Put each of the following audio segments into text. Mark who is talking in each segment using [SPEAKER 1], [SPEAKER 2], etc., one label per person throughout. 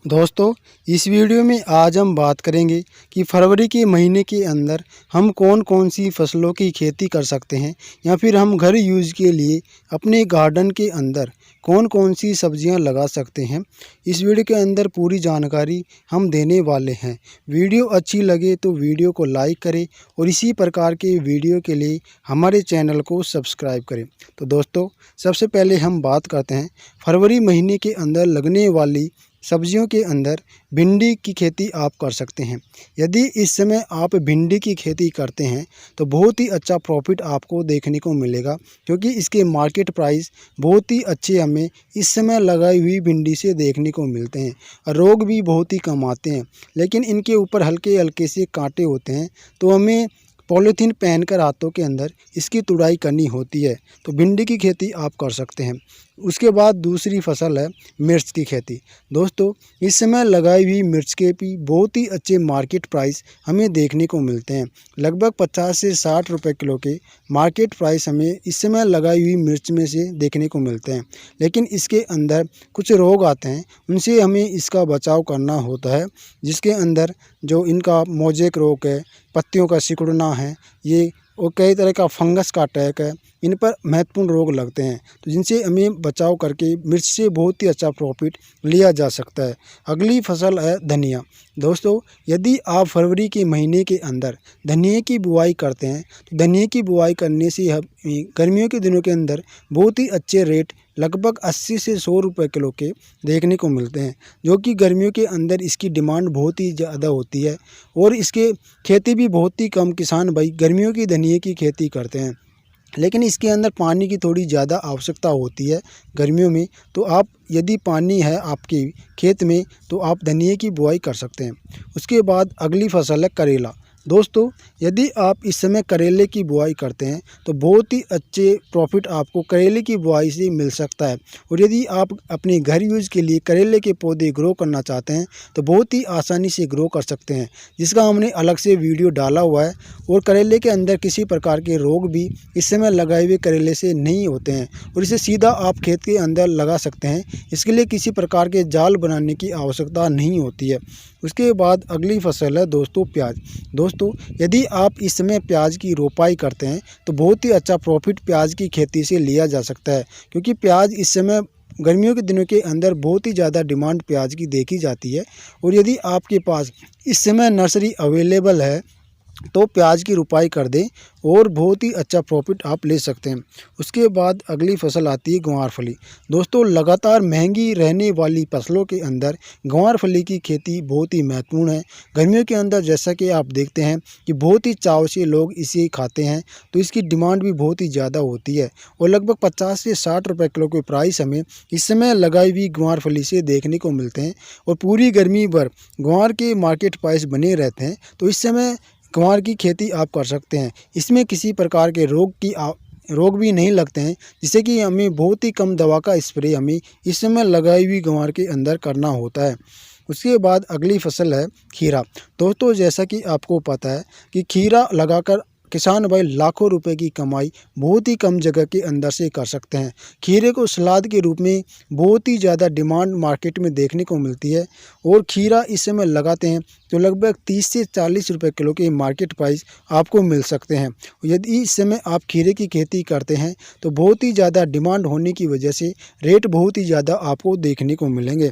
[SPEAKER 1] दोस्तों, इस वीडियो में आज हम बात करेंगे कि फरवरी के महीने के अंदर हम कौन कौन सी फसलों की खेती कर सकते हैं या फिर हम घर यूज़ के लिए अपने गार्डन के अंदर कौन कौन सी सब्जियां लगा सकते हैं। इस वीडियो के अंदर पूरी जानकारी हम देने वाले हैं। वीडियो अच्छी लगे तो वीडियो को लाइक करें और इसी प्रकार के वीडियो के लिए हमारे चैनल को सब्सक्राइब करें। तो दोस्तों, सबसे पहले हम बात करते हैं फरवरी महीने के अंदर लगने वाली सब्जियों के अंदर भिंडी की खेती आप कर सकते हैं। यदि इस समय आप भिंडी की खेती करते हैं तो बहुत ही अच्छा प्रॉफिट आपको देखने को मिलेगा, क्योंकि इसके मार्केट प्राइस बहुत ही अच्छे हमें इस समय लगाई हुई भिंडी से देखने को मिलते हैं। और रोग भी बहुत ही कम आते हैं, लेकिन इनके ऊपर हल्के हल्के से कांटे होते हैं, तो हमें पॉलीथीन पहनकर हाथों के अंदर इसकी तुड़ाई करनी होती है। तो भिंडी की खेती आप कर सकते हैं। उसके बाद दूसरी फसल है मिर्च की खेती। दोस्तों, इस समय लगाई हुई मिर्च के भी बहुत ही अच्छे मार्केट प्राइस हमें देखने को मिलते हैं। लगभग 50 से 60 रुपए किलो के मार्केट प्राइस हमें इस समय लगाई हुई मिर्च में से देखने को मिलते हैं। लेकिन इसके अंदर कुछ रोग आते हैं, उनसे हमें इसका बचाव करना होता है, जिसके अंदर जो इनका मोजेक रोग है, पत्तियों का सिकुड़ना है, ये और कई तरह का फंगस का अटैक है, इन पर महत्वपूर्ण रोग लगते हैं, तो जिनसे हमें बचाव करके मिर्च से बहुत ही अच्छा प्रॉफिट लिया जा सकता है। अगली फसल है धनिया। दोस्तों, यदि आप फरवरी के महीने के अंदर धनिया की बुआई करते हैं तो धनिया की बुआई करने से गर्मियों के दिनों के अंदर बहुत ही अच्छे रेट लगभग 80 से 100 रुपए किलो के देखने को मिलते हैं, जो कि गर्मियों के अंदर इसकी डिमांड बहुत ही ज़्यादा होती है। और इसके खेती भी बहुत ही कम किसान भाई गर्मियों की धनिया की खेती करते हैं, लेकिन इसके अंदर पानी की थोड़ी ज़्यादा आवश्यकता होती है गर्मियों में। तो आप यदि पानी है आपके खेत में तो आप धनिया की बुआई कर सकते हैं। उसके बाद अगली फसल है करेला। दोस्तों, यदि आप इस समय करेले की बुआई करते हैं तो बहुत ही अच्छे प्रॉफिट आपको करेले की बुआई से मिल सकता है। और यदि आप अपने घर यूज़ के लिए करेले के पौधे ग्रो करना चाहते हैं तो बहुत ही आसानी से ग्रो कर सकते हैं, जिसका हमने अलग से वीडियो डाला हुआ है। और करेले के अंदर किसी प्रकार के रोग भी इस समय लगाए हुए करेले से नहीं होते हैं, और इसे सीधा आप खेत के अंदर लगा सकते हैं। इसके लिए किसी प्रकार के जाल बनाने की आवश्यकता नहीं होती है। उसके बाद अगली फसल है दोस्तों प्याज। दोस्तों, यदि आप इस समय प्याज की रोपाई करते हैं तो बहुत ही अच्छा प्रॉफिट प्याज की खेती से लिया जा सकता है, क्योंकि प्याज इस समय गर्मियों के दिनों के अंदर बहुत ही ज़्यादा डिमांड प्याज की देखी जाती है। और यदि आपके पास इस समय नर्सरी अवेलेबल है तो प्याज की रोपाई कर दें और बहुत ही अच्छा प्रॉफिट आप ले सकते हैं। उसके बाद अगली फसल आती है ग्वारफली। दोस्तों, लगातार महंगी रहने वाली फसलों के अंदर ग्वारफली की खेती बहुत ही महत्वपूर्ण है। गर्मियों के अंदर जैसा कि आप देखते हैं कि बहुत ही चाव से लोग इसे खाते हैं, तो इसकी डिमांड भी बहुत ही ज़्यादा होती है। और लगभग 50 से 60 रुपये किलो के प्राइस हमें इस समय लगाई हुई ग्वारफली से देखने को मिलते हैं। और पूरी गर्मी भर ग्वार के मार्केट प्राइस बने रहते हैं, तो इस समय ग्वार की खेती आप कर सकते हैं। इसमें किसी प्रकार के रोग भी नहीं लगते हैं, जिससे कि हमें बहुत ही कम दवा का स्प्रे हमें इस समय लगाई हुई ग्वार के अंदर करना होता है। उसके बाद अगली फसल है खीरा। दोस्तों, जैसा कि आपको पता है कि खीरा लगाकर किसान भाई लाखों रुपए की कमाई बहुत ही कम जगह के अंदर से कर सकते हैं। खीरे को सलाद के रूप में बहुत ही ज़्यादा डिमांड मार्केट में देखने को मिलती है। और खीरा इस समय लगाते हैं तो लगभग 30 से 40 रुपए किलो के मार्केट प्राइस आपको मिल सकते हैं। यदि इस समय आप खीरे की खेती करते हैं तो बहुत ही ज़्यादा डिमांड होने की वजह से रेट बहुत ही ज़्यादा आपको देखने को मिलेंगे।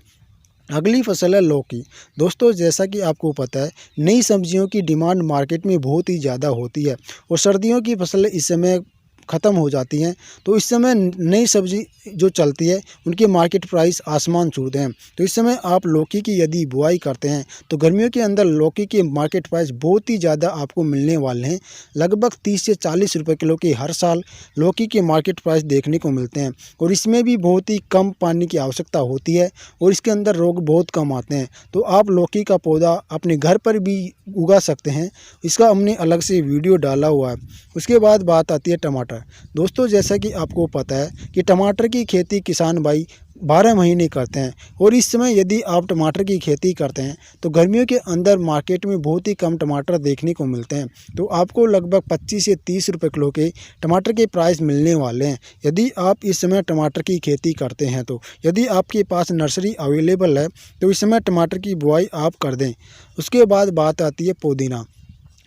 [SPEAKER 1] अगली फसल है लौकी। दोस्तों, जैसा कि आपको पता है नई सब्जियों की डिमांड मार्केट में बहुत ही ज़्यादा होती है, और सर्दियों की फसलें इस समय ख़त्म हो जाती हैं, तो इस समय नई सब्जी जो चलती है उनके मार्केट प्राइस आसमान छूते हैं। तो इस समय आप लौकी की यदि बुआई करते हैं तो गर्मियों के अंदर लौकी के मार्केट प्राइस बहुत ही ज़्यादा आपको मिलने वाले हैं। लगभग 30 से 40 रुपए किलो के हर साल लौकी के मार्केट प्राइस देखने को मिलते हैं, और इसमें भी बहुत ही कम पानी की आवश्यकता होती है, और इसके अंदर रोग बहुत कम आते हैं। तो आप लौकी का पौधा अपने घर पर भी उगा सकते हैं, इसका हमने अलग से वीडियो डाला हुआ है। उसके बाद बात आती है टमाटर। टमाटर। दोस्तों जैसा कि आपको पता है कि टमाटर की खेती किसान भाई 12 महीने करते हैं और इस समय यदि आप टमाटर की खेती करते हैं तो गर्मियों के अंदर मार्केट में बहुत ही कम टमाटर देखने को मिलते हैं। तो आपको लगभग 25 से 30 रुपए किलो के टमाटर के प्राइस मिलने वाले हैं यदि आप इस समय टमाटर की खेती करते हैं। तो यदि आपके पास नर्सरी अवेलेबल है तो इस समय टमाटर की बुआई आप कर दें। उसके बाद बात आती है पुदीना।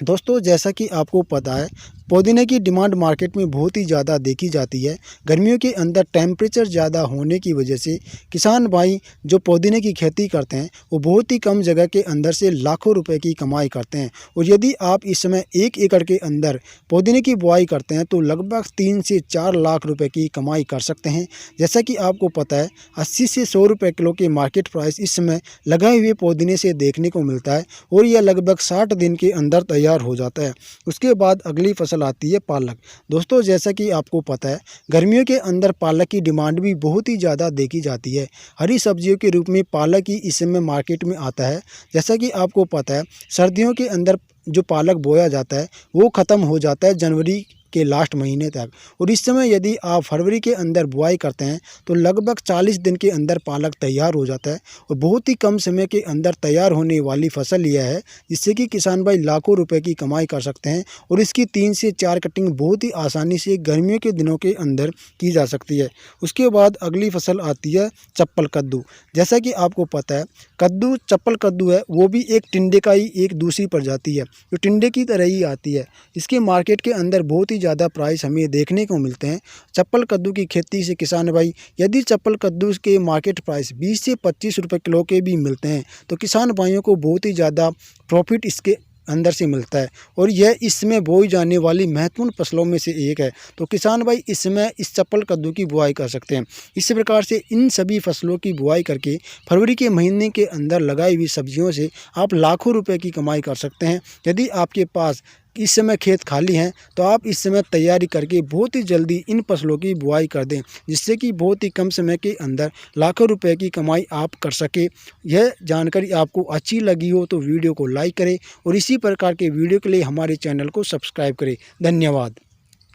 [SPEAKER 1] दोस्तों जैसा कि आपको पता है पुदीने की डिमांड मार्केट में बहुत ही ज़्यादा देखी जाती है। गर्मियों के अंदर टेम्परेचर ज़्यादा होने की वजह से किसान भाई जो पुदीने की खेती करते हैं वो बहुत ही कम जगह के अंदर से लाखों रुपए की कमाई करते हैं। और यदि आप इस समय 1 एकड़ के अंदर पुदीने की बुआई करते हैं तो लगभग 3 से 4 लाख रुपए की कमाई कर सकते हैं। जैसा कि आपको पता है 80 से 100 रुपये किलो के मार्केट प्राइस इस समय लगाए हुए पुदीने से देखने को मिलता है और यह लगभग 60 दिन के अंदर तैयार हो जाता है। उसके बाद अगली फसल आती है पालक। दोस्तों जैसा कि आपको पता है गर्मियों के अंदर पालक की डिमांड भी बहुत ही ज़्यादा देखी जाती है। हरी सब्जियों के रूप में पालक ही इस समय मार्केट में आता है। जैसा कि आपको पता है सर्दियों के अंदर जो पालक बोया जाता है वो ख़त्म हो जाता है जनवरी के लास्ट महीने तक और इस समय यदि आप फरवरी के अंदर बुआई करते हैं तो लगभग 40 दिन के अंदर पालक तैयार हो जाता है और बहुत ही कम समय के अंदर तैयार होने वाली फसल यह है जिससे कि किसान भाई लाखों रुपए की कमाई कर सकते हैं। और इसकी 3 से 4 कटिंग बहुत ही आसानी से गर्मियों के दिनों के अंदर की जा सकती है। उसके बाद अगली फसल आती है चप्पल कद्दू। जैसा कि आपको पता है कद्दू चप्पल कद्दू है वो भी एक टिंडे का ही एक दूसरी प्रजाति है जो टिंडे की तरह ही आती है। इसके मार्केट के अंदर बहुत ही ज़्यादा प्राइस हमें देखने को मिलते हैं। चप्पल कद्दू की खेती से किसान भाई यदि चप्पल कद्दू के मार्केट प्राइस 20 से 25 रुपए किलो के भी मिलते हैं तो किसान भाइयों को बहुत ही ज़्यादा प्रॉफिट इसके अंदर से मिलता है और यह इसमें बोई जाने वाली महत्वपूर्ण फसलों में से एक है। तो किसान भाई इस समय इस चप्पल कद्दू की बुआई कर सकते हैं। इसी प्रकार से इन सभी फसलों की बुआई करके फरवरी के महीने के अंदर लगाई हुई सब्जियों से आप लाखों रुपए की कमाई कर सकते हैं। यदि आपके पास इस समय खेत खाली हैं तो आप इस समय तैयारी करके बहुत ही जल्दी इन फसलों की बुआई कर दें जिससे कि बहुत ही कम समय के अंदर लाखों रुपए की कमाई आप कर सके। यह जानकारी आपको अच्छी लगी हो तो वीडियो को लाइक करें और इसी प्रकार के वीडियो के लिए हमारे चैनल को सब्सक्राइब करें। धन्यवाद।